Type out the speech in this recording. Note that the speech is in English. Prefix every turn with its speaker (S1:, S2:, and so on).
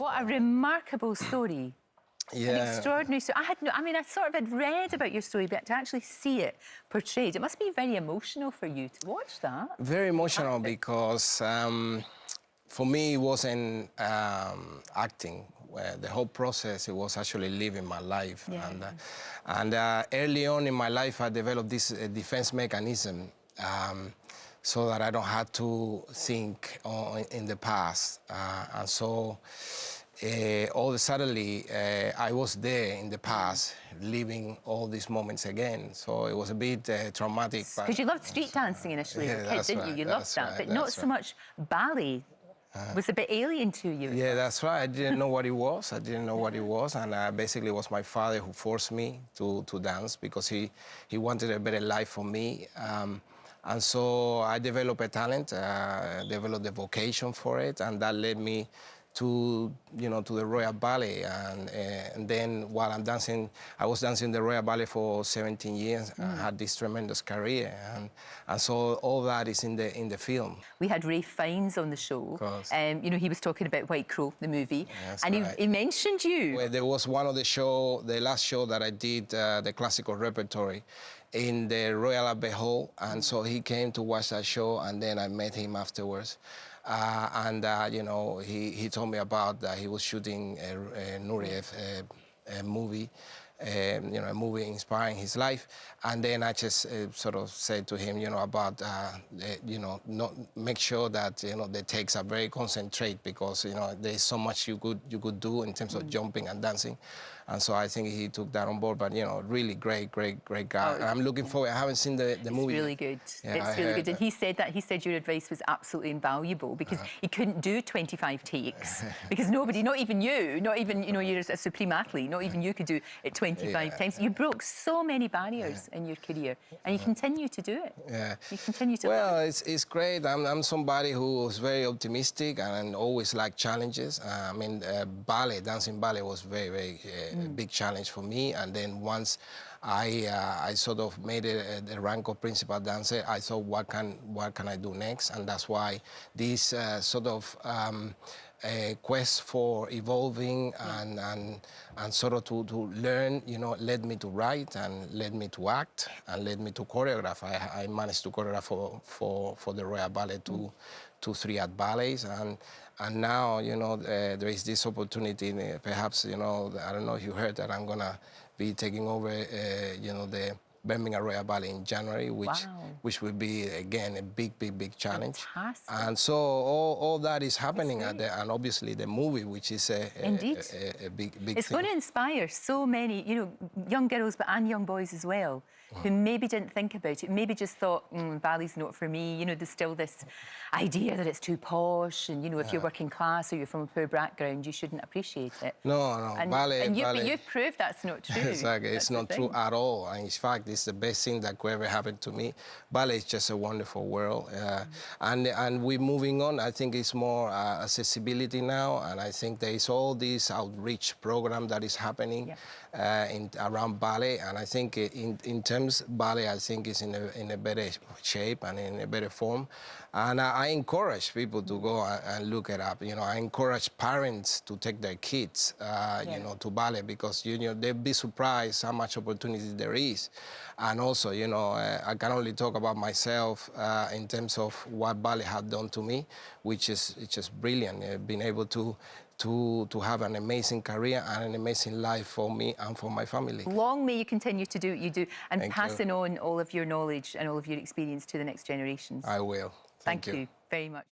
S1: you.
S2: What a remarkable story.
S1: Yeah.
S2: An extraordinary story. I mean, I sort of had read about your story, but to actually see it portrayed, it must be very emotional for you to watch that.
S1: Very emotional because for me, it wasn't acting. Where the whole process, it was actually living my life.
S2: Yeah.
S1: And early on in my life, I developed this defense mechanism so that I don't have to think in the past. And so all of a sudden, I was there in the past, living all these moments again. So it was a bit traumatic.
S2: Because you loved street dancing initially as a kid, didn't you? You loved that, but not so much ballet. Was a bit alien to you.
S1: Yeah, that's right. I didn't know what it was. I didn't know what it was, and basically it was my father who forced me to dance because he wanted a better life for me. And so I developed a talent, developed a vocation for it, and that led me to the Royal Ballet, and then while I'm dancing, I was dancing the Royal Ballet for 17 years. I had this tremendous career, and so all that is in the film.
S2: We had Ralph Fiennes on the show. He was talking about White Crow, the movie, and he mentioned you.
S1: Well, there was one of the last show that I did, the classical repertory, in the Royal Albert Hall, and so he came to watch that show, and then I met him afterwards. He told me about that he was shooting a Nureyev movie, a movie inspiring his life. And then I just sort of said to him, about, make sure that, the takes are very concentrated because, there's so much you could do in terms of jumping and dancing. And so I think he took that on board. But, really great guy. And I'm looking forward. I haven't seen the movie.
S2: It's really good.
S1: Yeah,
S2: it's really good. And he said that. He said your advice was absolutely invaluable because he couldn't do 25 takes because nobody, not even you, you're a supreme athlete, not even you could do it 25 times. You broke so many barriers in your career, and you continue to do it.
S1: Yeah.
S2: You continue to.
S1: Well, it's great. I'm somebody who was very optimistic and always liked challenges. Dancing ballet was very big challenge for me. And then once I sort of made it the rank of principal dancer, I thought, what can I do next? And that's why this sort of quest for evolving and sort of to learn, led me to write and led me to act and led me to choreograph. I managed to choreograph for the Royal Ballet two 3-act ballets, and now there is this opportunity. Perhaps I don't know if you heard that I'm gonna be taking over the Birmingham Royal Ballet in January, which will be, again, a big challenge.
S2: Fantastic.
S1: And so all that is happening, and obviously the movie, which is a big
S2: It's
S1: thing.
S2: going to inspire so many, young girls and young boys as well, who maybe didn't think about it, maybe just thought, ballet's not for me. There's still this idea that it's too posh, and if you're working class or you're from a poor background, you shouldn't appreciate it.
S1: No, ballet.
S2: But you've proved that's not true.
S1: Exactly, it's not true at all. And in fact, it's the best thing that could ever happen to me. Ballet is just a wonderful world, and we're moving on. I think it's more accessibility now, and I think there is all this outreach program that is happening around ballet. And I think in terms ballet, I think is in a better shape and in a better form. And I encourage people to go and look it up. I encourage parents to take their kids, to ballet because they'll be surprised how much opportunity there is. And also, I can only talk about myself in terms of what ballet had done to me, which is just brilliant. Being able to have an amazing career and an amazing life for me and for my family.
S2: Long may you continue to do what you do and passing on all of your knowledge and all of your experience to the next generations.
S1: I will.
S2: Thank you very much.